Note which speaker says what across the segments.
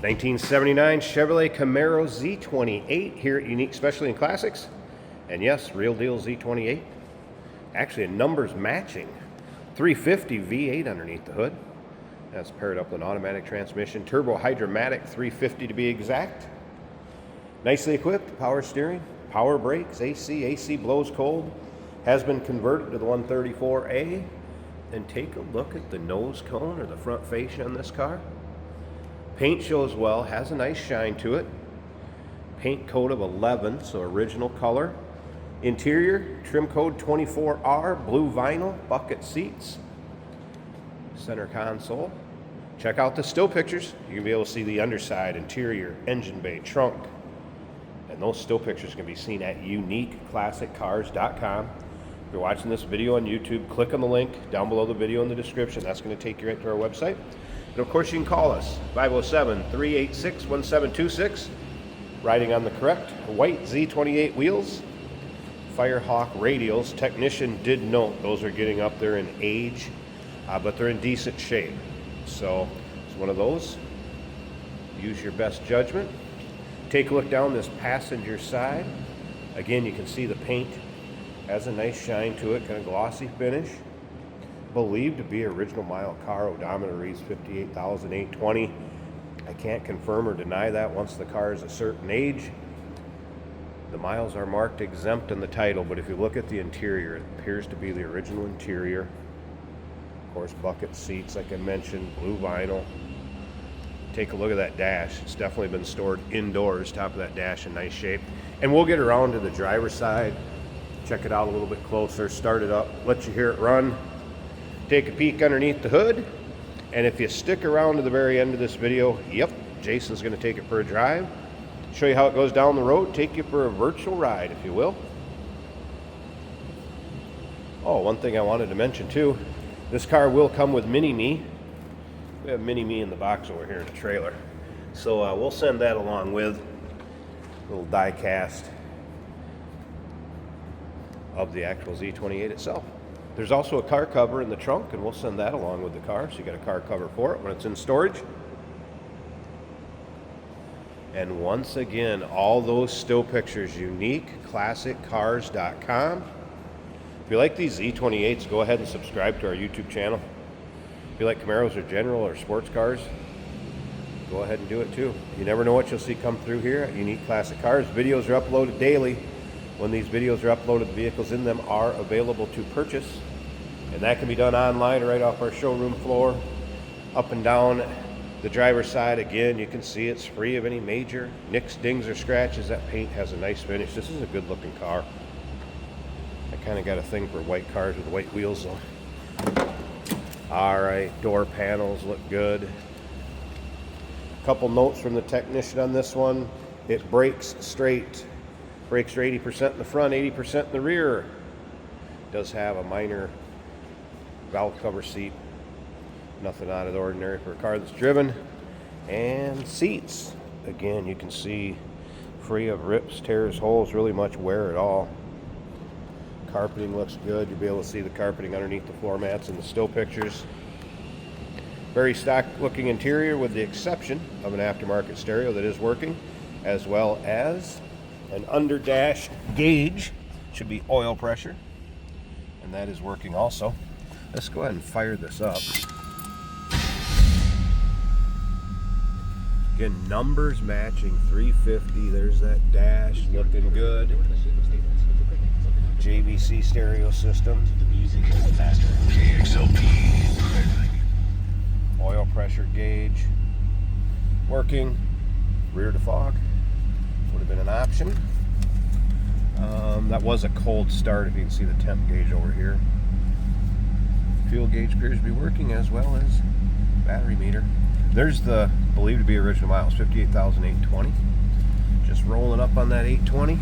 Speaker 1: 1979 Chevrolet Camaro Z28 here at Unique Specialty and Classics. And yes, real deal Z28. Actually, a numbers matching 350 V8 underneath the hood. That's paired up with an automatic transmission, turbo hydromatic 350 to be exact. Nicely equipped, power steering, power brakes, AC blows cold, has been converted to the 134A. And take a look at the nose cone or the front fascia on this car. Paint shows well, has a nice shine to it. Paint code of 11, so original color. Interior, trim code 24R, blue vinyl, bucket seats. Center console. Check out the still pictures. You're gonna be able to see the underside, interior, engine bay, trunk. And those still pictures can be seen at uniqueclassiccars.com. If you're watching this video on YouTube, click on the link down below the video in the description. That's going to take you right to our website. And of course, you can call us, 507-386-1726. Riding on the correct white Z28 wheels. Firehawk radials. Technician did note those are getting up there in age, but they're in decent shape. So it's one of those. Use your best judgment. Take a look down this passenger side. Again, you can see the paint has a nice shine to it, kind of glossy finish. Believed to be original mile car. Odometer reads 58,820. I can't confirm or deny that once the car is a certain age. The miles are marked exempt in the title, but if you look at the interior, it appears to be the original interior. Of course, bucket seats, like I mentioned, blue vinyl. Take a look at that dash. It's definitely been stored indoors. Top of that dash in nice shape. And we'll get around to the driver's side. Check it out a little bit closer, start it up, let you hear it run. Take a peek underneath the hood. And if you stick around to the very end of this video, yep, Jason's gonna take it for a drive, show you how it goes down the road, take you for a virtual ride, if you will. Oh, one thing I wanted to mention too, this car will come with Mini-Me. We have Mini-Me in the box over here in the trailer. So we'll send that along with a little die cast of the actual Z28 itself. There's also a car cover in the trunk, and we'll send that along with the car, so you got a car cover for it when it's in storage. And once again, all those still pictures, uniqueclassiccars.com. If you like these Z28s, go ahead and subscribe to our YouTube channel. If you like Camaros or general or sports cars, go ahead and do it too. You never know what you'll see come through here at Unique Classic Cars. Videos are uploaded daily. When these videos are uploaded, the vehicles in them are available to purchase. And that can be done online right off our showroom floor. Up and down the driver's side, again, you can see it's free of any major nicks, dings, or scratches. That paint has a nice finish. This is a good looking car. I kind of got a thing for white cars with white wheels though. All right, door panels look good. A couple notes from the technician on this one. It brakes straight. Brakes are 80% in the front, 80% in the rear. It does have a minor valve cover seat. Nothing out of the ordinary for a car that's driven. And seats. Again, you can see free of rips, tears, holes, really much wear at all. Carpeting looks good. You'll be able to see the carpeting underneath the floor mats in the still pictures. Very stock looking interior with the exception of an aftermarket stereo that is working, as well as an under dash gauge. Should be oil pressure, and that is working also. Let's go ahead and fire this up. Again, numbers matching 350. There's that dash looking good. JVC stereo system. Oil pressure gauge working. Rear defog would have been an option. That was a cold start, if you can see the temp gauge over here. Fuel gauge appears to be working, as well as battery meter. There's the believed to be original miles, 58,820. Just rolling up on that 820.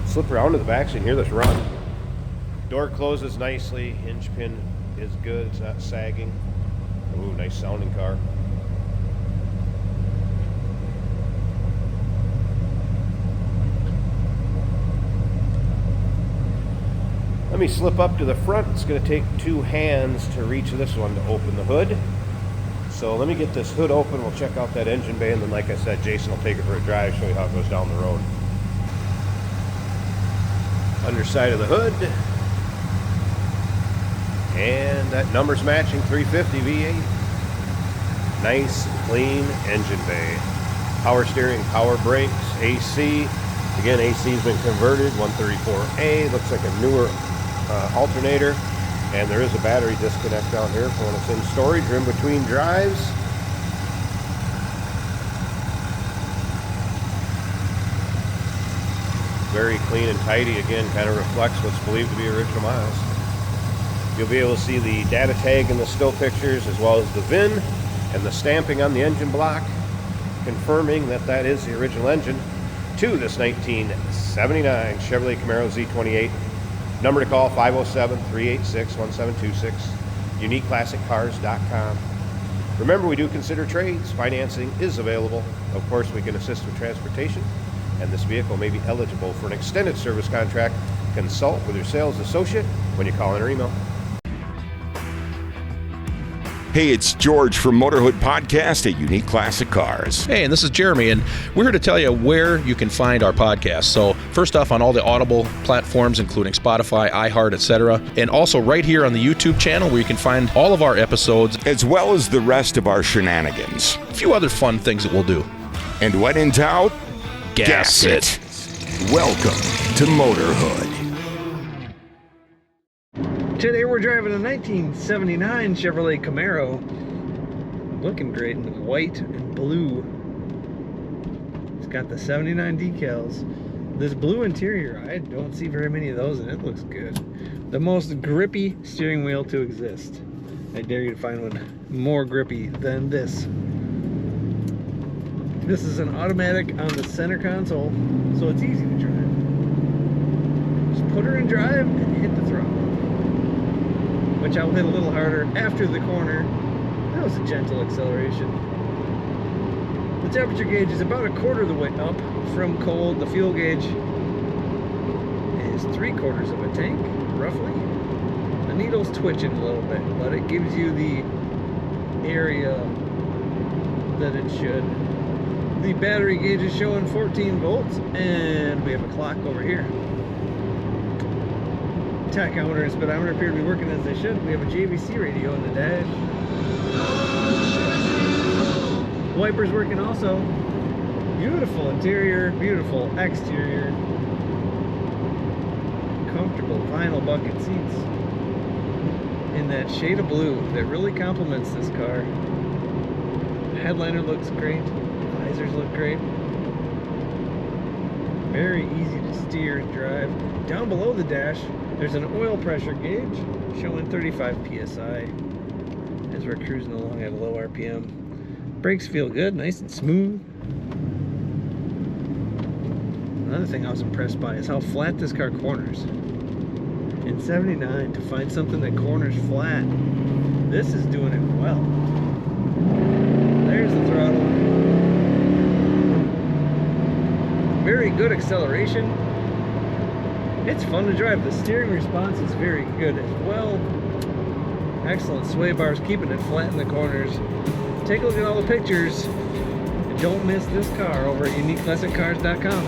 Speaker 1: Slip around to the back so you can hear this run. Door closes nicely. Hinge pin is good. It's not sagging. Ooh, nice sounding car. Let me slip up to the front. It's going to take two hands to reach this one to open the hood. So let me get this hood open. We'll check out that engine bay, and then, like I said, Jason will take it for a drive, show you how it goes down the road. Underside of the hood. And that number's matching, 350 V8. Nice, clean engine bay. Power steering, power brakes, AC. Again, AC's been converted, 134A. Looks like a newer alternator. And there is a battery disconnect down here for when it's in storage or in between drives. Very clean and tidy. Again, kind of reflects what's believed to be original miles. You'll be able to see the data tag in the still pictures, as well as the VIN and the stamping on the engine block, confirming that that is the original engine to this 1979 Chevrolet Camaro Z28. Number to call, 507-386-1726, uniqueclassiccars.com. Remember, we do consider trades. Financing is available. Of course, we can assist with transportation, and this vehicle may be eligible for an extended service contract. Consult with your sales associate when you call in or email.
Speaker 2: Hey, it's George from Motorhood Podcast at Unique Classic Cars.
Speaker 3: Hey, and this is Jeremy, and we're here to tell you where you can find our podcast. So first off, on all the Audible platforms, including Spotify, iHeart, etc., and also right here on the YouTube channel where you can find all of our episodes,
Speaker 2: as well as the rest of our shenanigans.
Speaker 3: A few other fun things that we'll do.
Speaker 2: And when in doubt,
Speaker 3: gas it.
Speaker 2: Welcome to Motorhood.
Speaker 4: Today we're driving a 1979 Chevrolet Camaro. Looking great in white and blue. It's got the 79 decals. This blue interior, I don't see very many of those, and it looks good. The most grippy steering wheel to exist. I dare you to find one more grippy than this. This is an automatic on the center console, so it's easy to drive. Just put her in drive and hit the throttle, which I'll hit a little harder after the corner. That was a gentle acceleration. The temperature gauge is about a quarter of the way up from cold. The fuel gauge is 3/4 of a tank, roughly. The needle's twitching a little bit, but it gives you the area that it should. The battery gauge is showing 14 volts, and we have a clock over here. Tachometer and speedometer appear to be working as they should. We have a JVC radio in the dash. Wipers working also. Beautiful interior, beautiful exterior. Comfortable vinyl bucket seats in that shade of blue that really complements this car. Headliner looks great. Visors look great. Very easy to steer and drive. Down below the dash, there's an oil pressure gauge showing 35 psi as we're cruising along at a low RPM. Brakes feel good, nice and smooth. Another thing I was impressed by is how flat this car corners. In 79, to find something that corners flat, this is doing it well. There's the throttle. Very good acceleration. It's fun to drive. The steering response is very good as well. Excellent sway bars, keeping it flat in the corners. Take a look at all the pictures. And don't miss this car over at uniqueclassiccars.com.